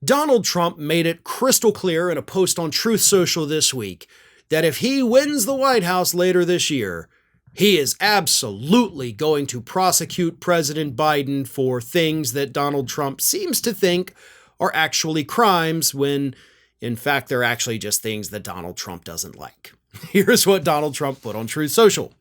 Donald Trump made it crystal clear in a post on Truth Social this week that if he wins the White House later this year, he is absolutely going to prosecute President Biden for things that Donald Trump seems to think are actually crimes when, in fact, they're actually just things that Donald Trump doesn't like. Here's what Donald Trump put on Truth Social.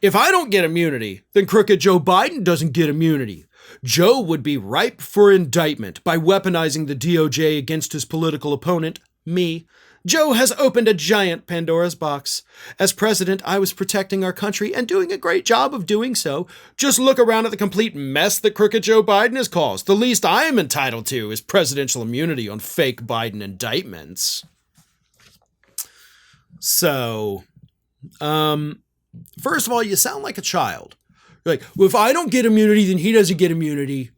If I don't get immunity, then crooked Joe Biden doesn't get immunity. Joe would be ripe for indictment by weaponizing the DOJ against his political opponent, me. Joe has opened a giant Pandora's box. As president, I was protecting our country and doing a great job of doing so. Just look around at the complete mess that crooked Joe Biden has caused. The least I am entitled to is presidential immunity on fake Biden indictments. So, first of all, you sound like a child. You're like, well, if I don't get immunity, then he doesn't get immunity.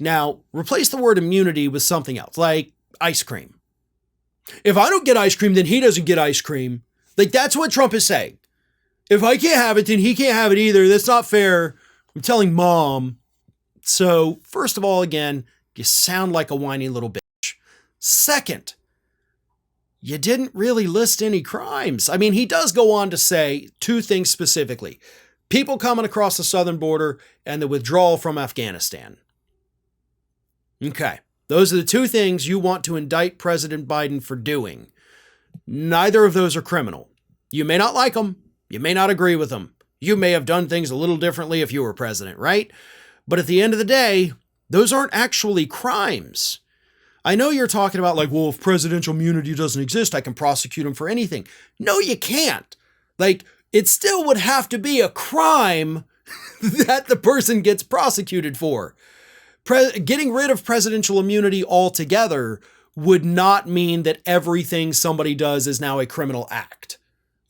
Now, replace the word immunity with something else, like ice cream. If I don't get ice cream, then he doesn't get ice cream. Like, that's what Trump is saying. If I can't have it, then he can't have it either. That's not fair. I'm telling mom. So, first of all, again, you sound like a whiny little bitch. Second, you didn't really list any crimes. I mean, he does go on to say two things specifically. People coming across the southern border and the withdrawal from Afghanistan. Okay. Those are the two things you want to indict President Biden for doing. Neither of those are criminal. You may not like them. You may not agree with them. You may have done things a little differently if you were president, right? But at the end of the day, those aren't actually crimes. I know you're talking about like, well, if presidential immunity doesn't exist, I can prosecute him for anything. No, you can't. Like, it still would have to be a crime that the person gets prosecuted for. Getting rid of presidential immunity altogether would not mean that everything somebody does is now a criminal act.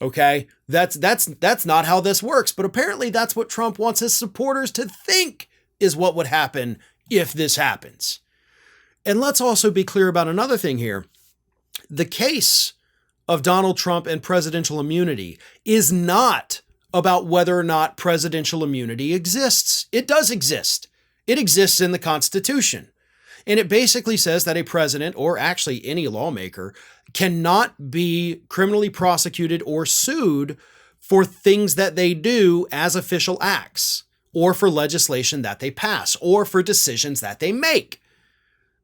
Okay? That's not how this works, but apparently that's what Trump wants his supporters to think is what would happen if this happens. And let's also be clear about another thing here. The case of Donald Trump and presidential immunity is not about whether or not presidential immunity exists. It does exist. It exists in the Constitution. And it basically says that a president, or actually any lawmaker, cannot be criminally prosecuted or sued for things that they do as official acts, or for legislation that they pass, or for decisions that they make.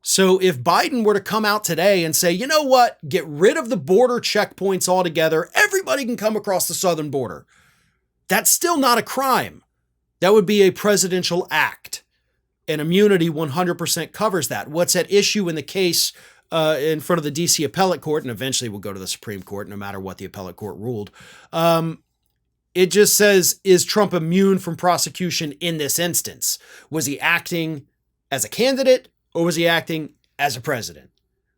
So if Biden were to come out today and say, you know what, get rid of the border checkpoints altogether, everybody can come across the southern border, that's still not a crime. That would be a presidential act. And immunity 100% covers that. What's at issue in the case in front of the DC Appellate Court, and eventually will go to the Supreme Court no matter what the Appellate Court ruled, it just says, is Trump immune from prosecution in this instance? Was he acting as a candidate or was he acting as a president?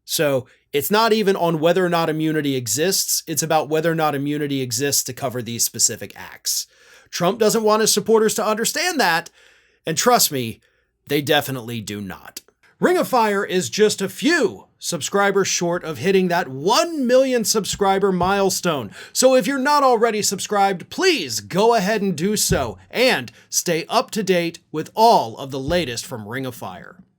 So it's not even on whether or not immunity exists. It's about whether or not immunity exists to cover these specific acts. Trump doesn't want his supporters to understand that. And trust me, they definitely do not. Ring of Fire is just a few subscribers short of hitting that 1 million subscriber milestone. So if you're not already subscribed, please go ahead and do so and stay up to date with all of the latest from Ring of Fire.